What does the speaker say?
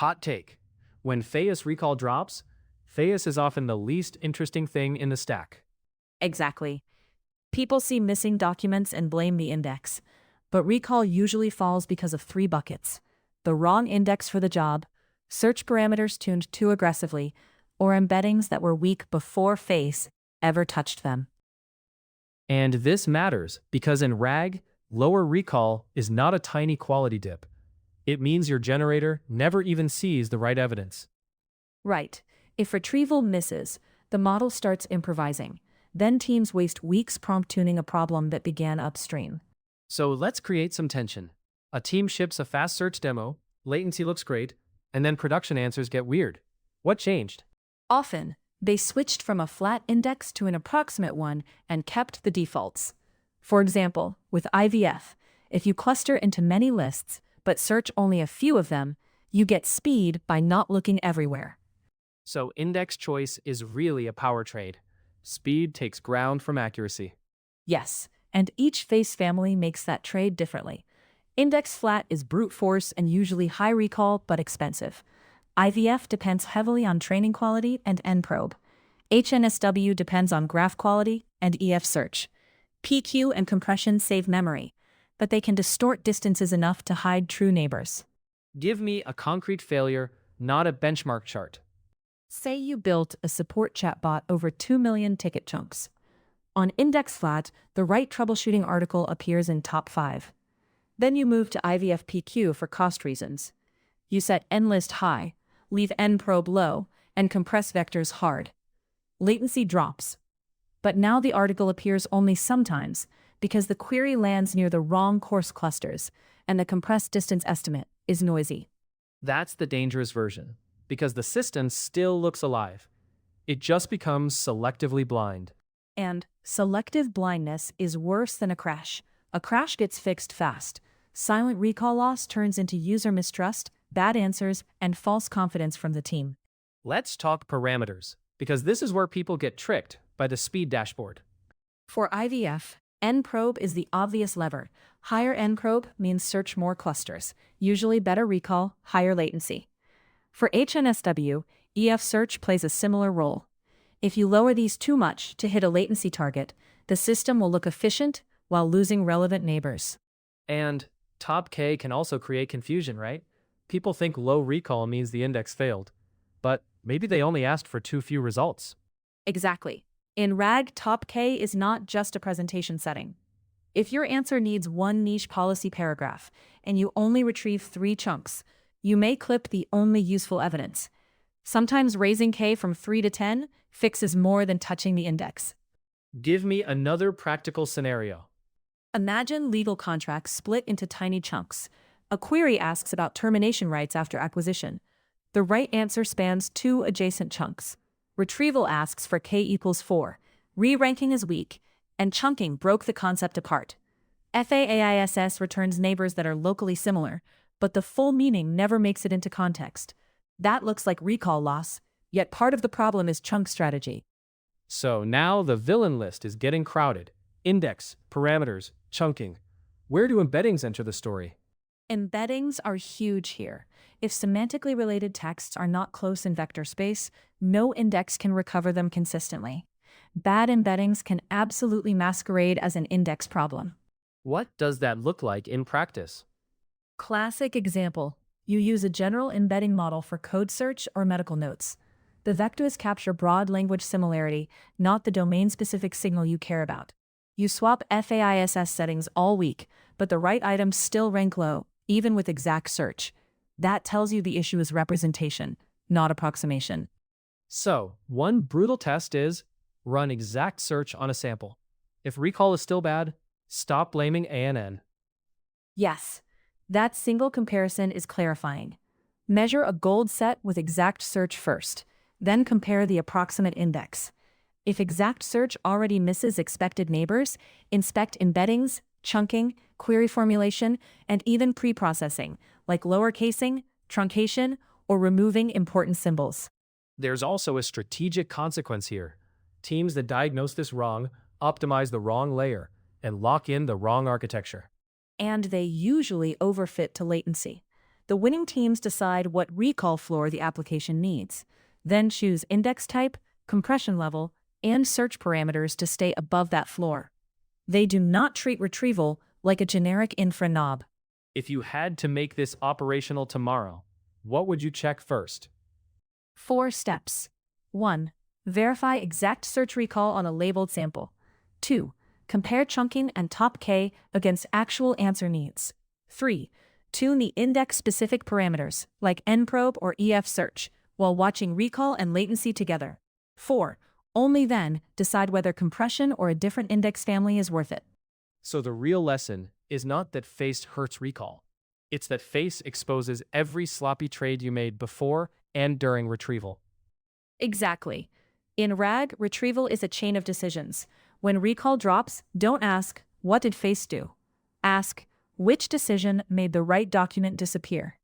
Hot take. When FAISS recall drops, FAISS is often the least interesting thing in the stack. Exactly. People see missing documents and blame the index, but recall usually falls because of three buckets: the wrong index for the job, search parameters tuned too aggressively, or embeddings that were weak before FAISS ever touched them. And this matters because in RAG, lower recall is not a tiny quality dip. It means your generator never even sees the right evidence. Right. If retrieval misses, the model starts improvising. Then teams waste weeks prompt tuning a problem that began upstream. So let's create some tension. A team ships a fast search demo, latency looks great, and then production answers get weird. What changed? Often, they switched from a flat index to an approximate one and kept the defaults. For example, with IVF, if you cluster into many lists but search only a few of them, you get speed by not looking everywhere. So index choice is really a power trade. Speed takes ground from accuracy. Yes, and each FAISS family makes that trade differently. Index flat is brute force and usually high recall but expensive. IVF depends heavily on training quality and nprobe. HNSW depends on graph quality and EF search. PQ and compression save memory, but they can distort distances enough to hide true neighbors. Give me a concrete failure, not a benchmark chart. Say you built a support chatbot over 2 million ticket chunks. On index flat, the right troubleshooting article appears in top 5. Then you move to IVF PQ for cost reasons. You set nlist high, leave nprobe low, and compress vectors hard. Latency drops. But now the article appears only sometimes because the query lands near the wrong course clusters, and the compressed distance estimate is noisy. That's the dangerous version, because the system still looks alive. It just becomes selectively blind. And selective blindness is worse than a crash. A crash gets fixed fast. Silent recall loss turns into user mistrust, bad answers, and false confidence from the team. Let's talk parameters, because this is where people get tricked by the speed dashboard. For IVF, nprobe is the obvious lever. Higher nprobe means search more clusters, usually better recall, higher latency. For HNSW, EF search plays a similar role. If you lower these too much to hit a latency target, the system will look efficient while losing relevant neighbors. And top K can also create confusion, right? People think low recall means the index failed, but maybe they only asked for too few results. Exactly. In RAG, top K is not just a presentation setting. If your answer needs one niche policy paragraph and you only retrieve 3 chunks, you may clip the only useful evidence. Sometimes raising K from 3 to 10 fixes more than touching the index. Give me another practical scenario. Imagine legal contracts split into tiny chunks. A query asks about termination rights after acquisition. The right answer spans 2 adjacent chunks. Retrieval asks for K equals 4. Re-ranking is weak, and chunking broke the concept apart. FAISS returns neighbors that are locally similar, but the full meaning never makes it into context. That looks like recall loss, yet part of the problem is chunk strategy. So now the villain list is getting crowded. Index, parameters, chunking. Where do embeddings enter the story? Embeddings are huge here. If semantically related texts are not close in vector space, no index can recover them consistently. Bad embeddings can absolutely masquerade as an index problem. What does that look like in practice? Classic example. You use a general embedding model for code search or medical notes. The vectors capture broad language similarity, not the domain-specific signal you care about. You swap FAISS settings all week, but the right items still rank low, even with exact search. That tells you the issue is representation, not approximation. So, one brutal test is run exact search on a sample. If recall is still bad, stop blaming ANN. Yes, that single comparison is clarifying. Measure a gold set with exact search first, then compare the approximate index. If exact search already misses expected neighbors, inspect embeddings, chunking, query formulation, and even pre-processing, like lowercasing, truncation, or removing important symbols. There's also a strategic consequence here. Teams that diagnose this wrong optimize the wrong layer and lock in the wrong architecture. And they usually overfit to latency. The winning teams decide what recall floor the application needs, then choose index type, compression level, and search parameters to stay above that floor. They do not treat retrieval like a generic infra knob. If you had to make this operational tomorrow, what would you check first? 4 steps. 1. Verify exact search recall on a labeled sample. 2. Compare chunking and top K against actual answer needs. 3. Tune the index-specific parameters, like nprobe or EF search, while watching recall and latency together. 4. Only then decide whether compression or a different index family is worth it. So the real lesson is not that FAISS hurts recall. It's that FAISS exposes every sloppy trade you made before and during retrieval. Exactly. In RAG, retrieval is a chain of decisions. When recall drops, don't ask, what did FAISS do? Ask, which decision made the right document disappear?